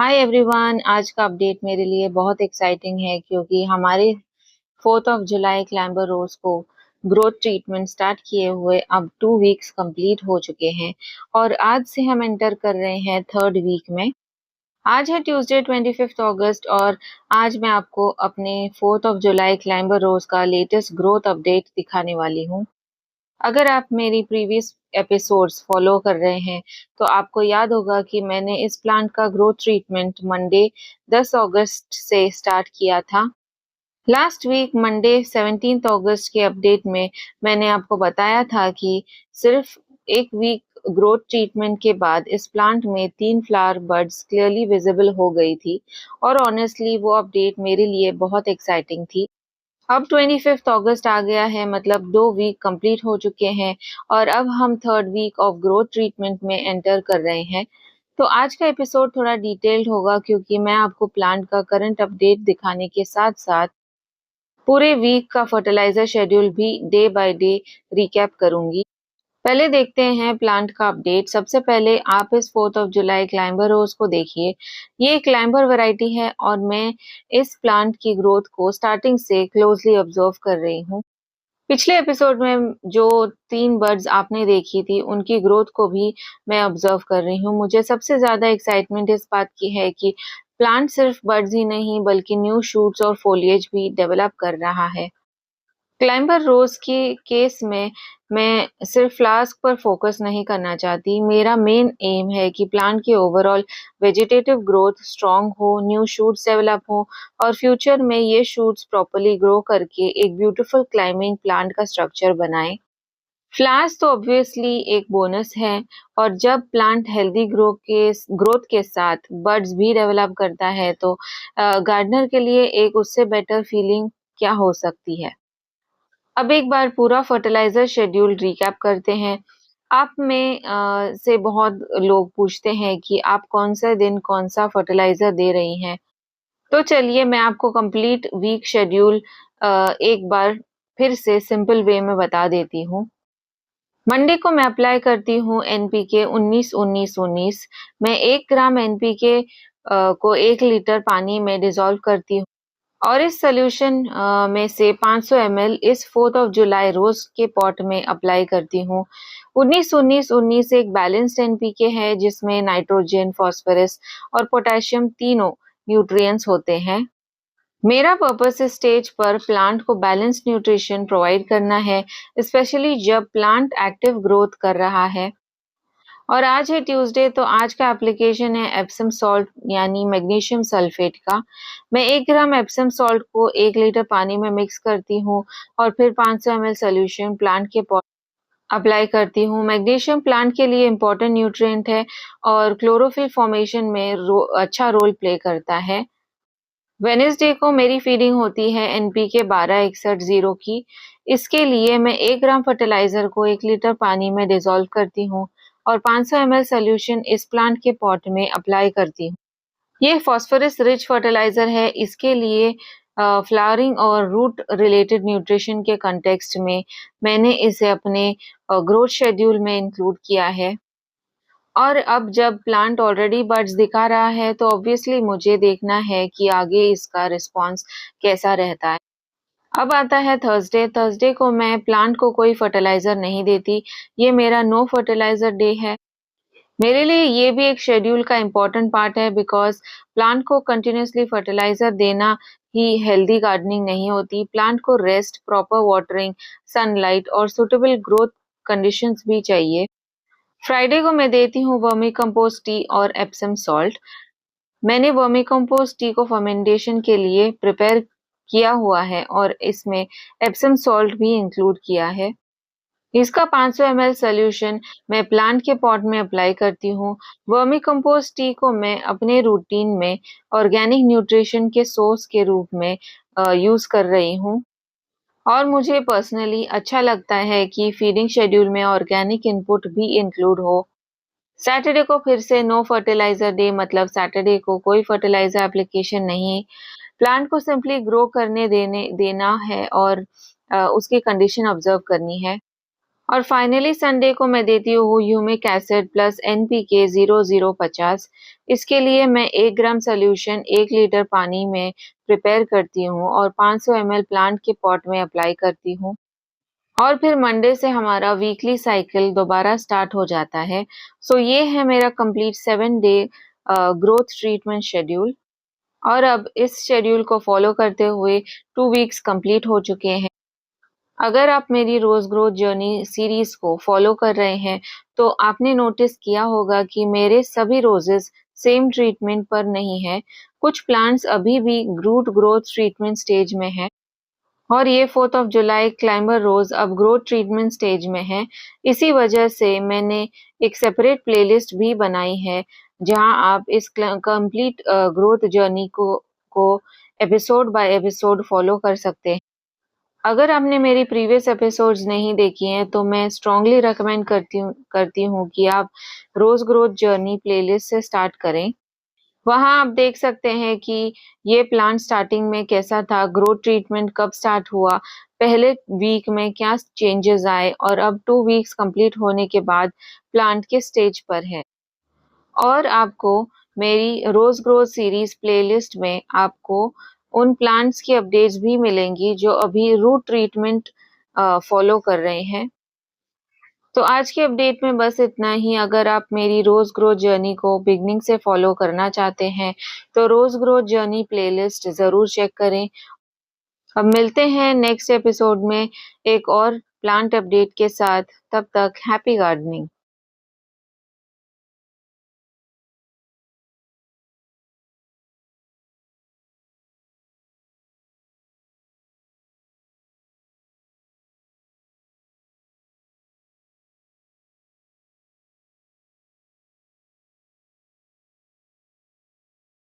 Hi everyone. आज का update मेरे लिए बहुत एक्साइटिंग है क्योंकि हमारे 4 जुलाई क्लाइंबर रोज को ग्रोथ ट्रीटमेंट स्टार्ट किए हुए अब 2 वीक्स कंप्लीट हो चुके हैं और आज से हम एंटर कर रहे हैं थर्ड वीक में। आज है ट्यूसडे 25 अगस्त और आज मैं आपको अपने 4 जुलाई क्लाइंबर रोज का लेटेस्ट ग्रोथ अपडेट दिखाने वाली हूँ। अगर आप मेरी प्रीवियस एपिसोड्स फॉलो कर रहे हैं तो आपको याद होगा कि मैंने इस प्लांट का ग्रोथ ट्रीटमेंट मंडे 10 अगस्त से स्टार्ट किया था। लास्ट वीक मंडे 17 अगस्त के अपडेट में मैंने आपको बताया था कि सिर्फ एक वीक ग्रोथ ट्रीटमेंट के बाद इस प्लांट में 3 फ्लावर बड्स क्लियरली विजिबल हो गई थी और ऑनेस्टली वो अपडेट मेरे लिए बहुत एक्साइटिंग थी। अब 25 अगस्त आ गया है, मतलब 2 वीक कंप्लीट हो चुके हैं और अब हम third week of growth treatment में एंटर कर रहे हैं। तो आज का एपिसोड थोड़ा डिटेल्ड होगा क्योंकि मैं आपको प्लांट का करंट अपडेट दिखाने के साथ साथ पूरे वीक का फर्टिलाइजर शेड्यूल भी डे बाय डे रिकैप करूंगी। पहले देखते हैं प्लांट का अपडेट। सबसे पहले आप इस 4 जुलाई क्लाइंबर रोज को देखिए। ये क्लाइंबर वैरायटी है और मैं इस प्लांट की ग्रोथ को स्टार्टिंग से क्लोजली ऑब्जर्व कर रही हूँ। पिछले एपिसोड में जो 3 बर्ड्स आपने देखी थी उनकी ग्रोथ को भी मैं ऑब्जर्व कर रही हूँ। मुझे सबसे ज्यादा एक्साइटमेंट इस बात की है कि प्लांट सिर्फ बर्ड्स ही नहीं बल्कि न्यू शूट्स और फोलिएज भी डेवलप कर रहा है। क्लाइंबर रोज के केस में मैं सिर्फ फ्लावर्स पर फोकस नहीं करना चाहती। मेरा मेन एम है कि प्लांट की ओवरऑल वेजिटेटिव ग्रोथ स्ट्रांग हो, न्यू शूट्स डेवलप हो और फ्यूचर में ये शूट्स प्रॉपर्ली ग्रो करके एक ब्यूटीफुल क्लाइंबिंग प्लांट का स्ट्रक्चर बनाए। फ्लावर्स तो ऑब्वियसली एक बोनस है और जब प्लांट हेल्दी ग्रोथ के साथ बड्स भी डेवलप करता है तो गार्डनर के लिए एक उससे बेटर फीलिंग क्या हो सकती है। अब एक बार पूरा फर्टिलाइजर शेड्यूल रिकैप करते हैं। आप में से बहुत लोग पूछते हैं कि आप कौन सा दिन कौन सा फर्टिलाइजर दे रही हैं। तो चलिए मैं आपको कंप्लीट वीक शेड्यूल एक बार फिर से सिंपल वे में बता देती हूँ। मंडे को मैं अप्लाई करती हूँ एनपीके 19-19-19। मैं 1 ग्राम एनपीके को 1 लीटर पानी में डिसॉल्व करती हूँ और इस सॉल्यूशन में से 500 ml इस 4 जुलाई रोज के पॉट में अप्लाई करती हूँ। 19-19-19 एक बैलेंस्ड एनपीके है जिसमें नाइट्रोजन, फास्फोरस और पोटेशियम तीनों न्यूट्रिएंट्स होते हैं। मेरा पर्पस इस स्टेज पर प्लांट को बैलेंस्ड न्यूट्रिशन प्रोवाइड करना है, स्पेशली जब प्लांट एक्टिव ग्रोथ कर रहा है। और आज है ट्यूसडे तो आज का एप्लीकेशन है एप्सम सॉल्ट यानी मैग्नीशियम सल्फेट का। मैं 1 ग्राम एप्सम सॉल्ट को 1 लीटर पानी में मिक्स करती हूँ और फिर 500 ml सोल्यूशन प्लांट के पॉट अप्लाई करती हूँ। मैग्नीशियम प्लांट के लिए इम्पोर्टेंट न्यूट्रिएंट है और क्लोरोफिल फॉर्मेशन में अच्छा रोल प्ले करता है। वेनेसडे को मेरी फीडिंग होती है एनपीके 1261 की। इसके लिए मैं 1 ग्राम फर्टिलाइजर को 1 लीटर पानी में डिसॉल्व करती हूँ और 500 ml सोल्यूशन इस प्लांट के पॉट में अप्लाई करती हूँ। ये फास्फोरस रिच फर्टिलाइजर है। इसके लिए फ्लावरिंग और रूट रिलेटेड न्यूट्रिशन के कंटेक्स्ट में मैंने इसे अपने ग्रोथ शेड्यूल में इंक्लूड किया है। और अब जब प्लांट ऑलरेडी बड्स दिखा रहा है तो ऑब्वियसली मुझे देखना है कि आगे इसका रिस्पॉन्स कैसा रहता है। अब आता है थर्सडे। थर्सडे को मैं प्लांट को कोई फर्टिलाइजर नहीं देती। ये मेरा नो फर्टिलाइजर डे है। मेरे लिए ये भी एक शेड्यूल का इम्पोर्टेंट पार्ट है बिकॉज प्लांट को कंटिन्यूसली फर्टिलाइजर देना ही हेल्दी गार्डनिंग नहीं होती। प्लांट को रेस्ट, प्रॉपर वाटरिंग, सनलाइट और सुटेबल ग्रोथ कंडीशंस भी चाहिए। फ्राइडे को मैं देती हूँ वर्मी कंपोस्ट टी और एप्सम सॉल्ट। मैंने वर्मी कंपोस्ट टी को फर्मेंटेशन के लिए प्रिपेयर किया हुआ है और इसमें एप्सम सॉल्ट भी इंक्लूड किया है। इसका 500 ml सोल्यूशन मैं प्लांट के पॉट में अप्लाई करती हूँ। वर्मी कंपोस्ट टी को मैं अपने रूटीन में ऑर्गेनिक न्यूट्रिशन के सोर्स के रूप में यूज कर रही हूँ और मुझे पर्सनली अच्छा लगता है कि फीडिंग शेड्यूल में ऑर्गेनिक इनपुट भी इंक्लूड हो। सैटरडे को फिर से नो फर्टिलाइजर डे, मतलब सैटरडे को कोई फर्टिलाइजर एप्लीकेशन नहीं। प्लांट को सिंपली ग्रो करने देना है और उसकी कंडीशन ऑब्जर्व करनी है। और फाइनली संडे को मैं देती हूँ ह्यूमिक एसिड प्लस एनपीके 0050। इसके लिए मैं 1 ग्राम सॉल्यूशन 1 लीटर पानी में प्रिपेयर करती हूँ और 500 ml प्लांट के पॉट में अप्लाई करती हूँ। और फिर मंडे से हमारा वीकली साइकिल दोबारा स्टार्ट हो जाता है। सो ये है मेरा complete 7 day growth treatment schedule. और अब इस शेड्यूल को फॉलो करते हुए 2 वीक्स कंप्लीट हो चुके हैं। अगर आप मेरी रोज ग्रोथ जर्नी सीरीज को फॉलो कर रहे हैं, तो आपने नोटिस किया होगा कि मेरे सभी रोजेस सेम ट्रीटमेंट पर नहीं है। कुछ प्लांट्स अभी भी रूट ग्रोथ ट्रीटमेंट स्टेज में है और ये 4th ऑफ जुलाई क्लाइंबर रोज अब ग्रोथ ट्रीटमेंट स्टेज में है। इसी वजह से मैंने एक सेपरेट प्लेलिस्ट भी बनाई है, जहां आप इस कंप्लीट ग्रोथ जर्नी को एपिसोड बाय एपिसोड फॉलो कर सकते हैं। अगर आपने मेरी प्रीवियस एपिसोड्स नहीं देखी हैं, तो मैं स्ट्रांगली रिकमेंड करती हूँ कि आप रोज ग्रोथ जर्नी प्लेलिस्ट से स्टार्ट करें। वहाँ आप देख सकते हैं कि ये प्लांट स्टार्टिंग में कैसा था, ग्रोथ ट्रीटमेंट कब स्टार्ट हुआ, पहले वीक में क्या चेंजेस आए और अब 2 वीक्स कंप्लीट होने के बाद प्लांट किस स्टेज पर है। और आपको मेरी रोज ग्रोथ सीरीज प्लेलिस्ट में आपको उन प्लांट्स की अपडेट्स भी मिलेंगी जो अभी रूट ट्रीटमेंट फॉलो कर रहे हैं। तो आज के अपडेट में बस इतना ही। अगर आप मेरी रोज ग्रोथ जर्नी को बिगनिंग से फॉलो करना चाहते हैं, तो रोज ग्रोथ जर्नी प्लेलिस्ट जरूर चेक करें। अब मिलते हैं नेक्स्ट एपिसोड में एक और प्लांट अपडेट के साथ। तब तक हैप्पी गार्डनिंग।